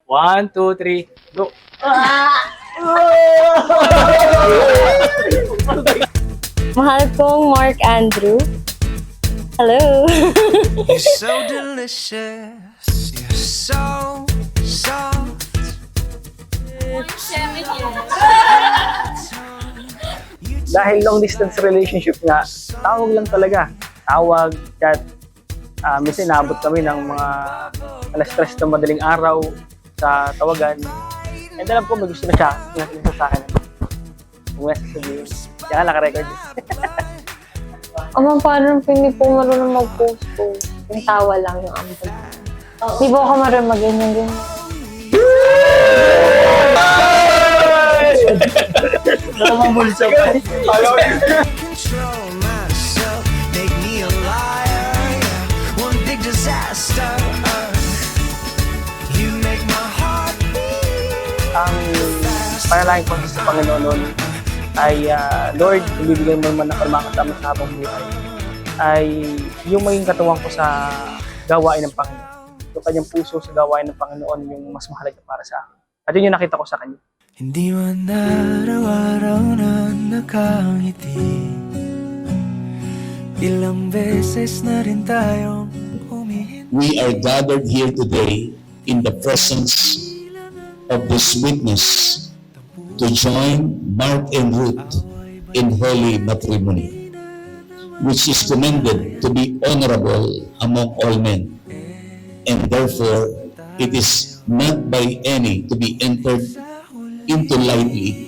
1, 2, 3, go! Mahal kong Mark Andrew. Hello. You're so delicious. You're so soft. Dahil long distance relationship nga, tawag lang talaga. Tawag, chat. Minsan naabot kami ng mga alas 3 ng madaling araw sa tawagan. And alam ko, may gusto na siya. Pinasa sa akin. Kung may sasabihin. Kaya naka-record. Amang parang hindi po marunong mag-post po. Yung tawa lang yung ambag. Di ba ako marunong mag-ganyan-ganyan? Namamulsa pa. Control myself. Make me a liar. Yeah. One big disaster. You make my heart beat. Ang panalangin ko sa Panginoon noon ay, Lord, kung bibigyan mo naman ng kalmakasama sa habang buhay, ay yung maging katawan ko sa gawain ng Panginoon. Yung kanyang puso sa gawain ng Panginoon yung mas mahalaga para sa akin. At yun yung nakita ko sa kanya. Hindi man araw-araw na nakangiti. Ilang beses na rin tayong humihingi. We are gathered here today in the presence of this witness to join Mark and Ruth in holy matrimony, which is commended to be honorable among all men, and therefore it is not by any to be entered into lightly,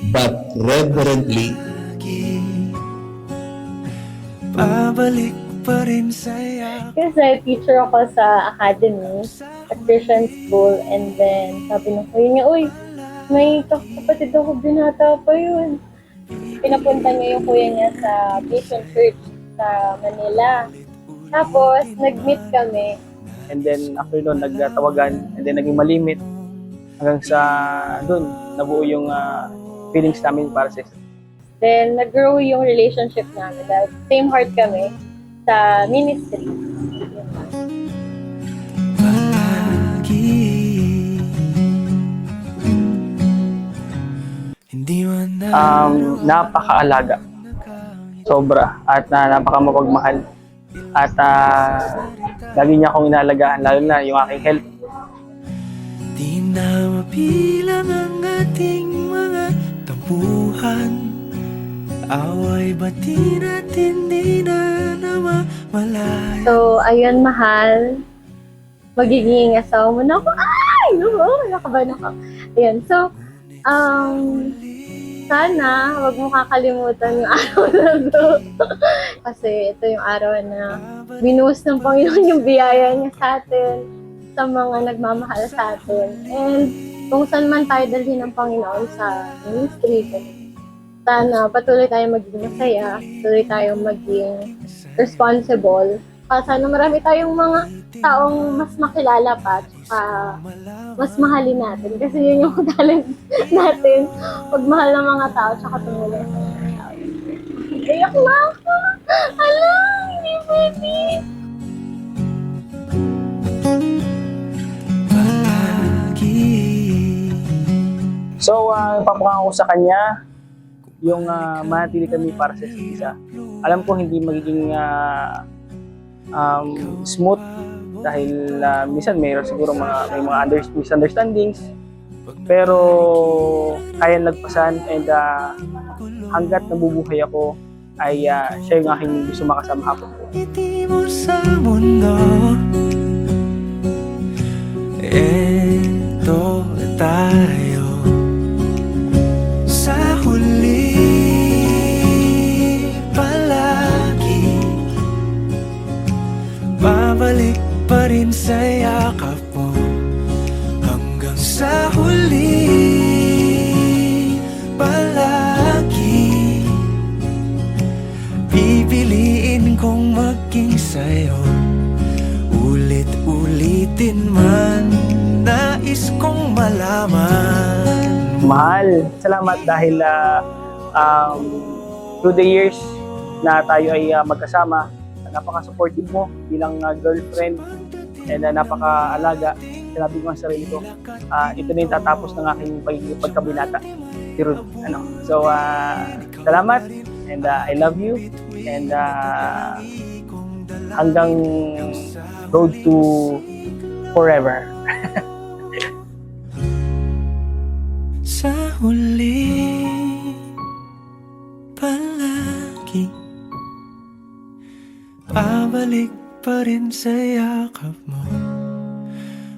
but reverently. Pabalik pa rin sa'yo. Kasi teacher ako sa academy, at Christian school, and then sabi ng kuya niya, uy, may kapatid ako binata pa yun. Pinapunta niya yung kuya niya sa Vision Church sa Manila. Tapos, nag-meet kami. And then after doon, nagtawagan, and then naging malimit. Hanggang sa doon, nabuo yung feelings namin para sa isa. Then, nag-grow yung relationship namin dahil same heart kami sa ministry. Palagi. Hindi man Napakaalaga. Sobra. At napaka mapagmahal. At lagi niya akong inalagaan, lalo na yung aking health. di na mapilang ang ating mga tampuhan. Away bati natin di na namamalayan. So, ayun, mahal. Magiging asawa mo na ako. Ay! Oo, nakabahan ako. Ayun, so, sana, wag mo kakalimutan yung araw na to. Kasi ito yung araw na binuhos ng Panginoon yung biyaya niya sa atin, sa mga nagmamahal sa atin. And kung saan man tayo dalhin ng Panginoon sa ministry, sana patuloy tayong maging masaya, patuloy tayong maging responsible. Sana marami tayong mga taong mas makilala pa, at mas mahalin natin. Kasi yun yung talent natin, pagmahal ng mga tao, tsaka tumulong sa mga tao. Iyak na ako! Hala, hindi pwede! Palagi. So, papakako ko sa kanya yung manatili kami para sa isa't isa. Alam ko hindi magiging smooth dahil minsan mayroon siguro may mga misunderstandings, pero kaya lagpasan, and hanggat nabubuhay ako ay siya yung aking gusto makasama hapon ko. Ngiti mo sa mundo. Eto tayo sa huli palagi. Babalik pa rin sa yakap mo hanggang sa huli palagi. Pipiliin kong maging sa'yo, ulit-ulitin man, nais kong malaman. Mahal, salamat dahil through the years na tayo ay magkasama, napaka-supportive mo bilang girlfriend, and napaka-alaga. sinabi ko sa sarili ko, ito na yung tatapos ng aking pagiging pagkabinata. So, salamat, and I love you, and hanggang road to forever. Sa huli palagi babalik pa rin sa yakap mo,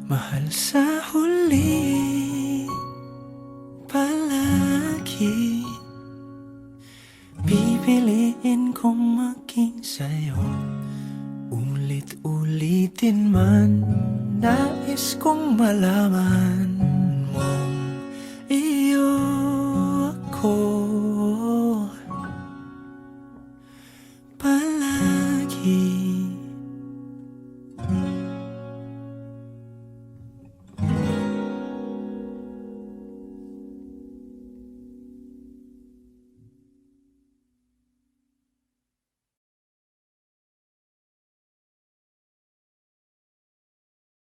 mahal. Sa huli palagi pipiliin kong maging sa'yo. Ulit-ulitin man, nais kong malaman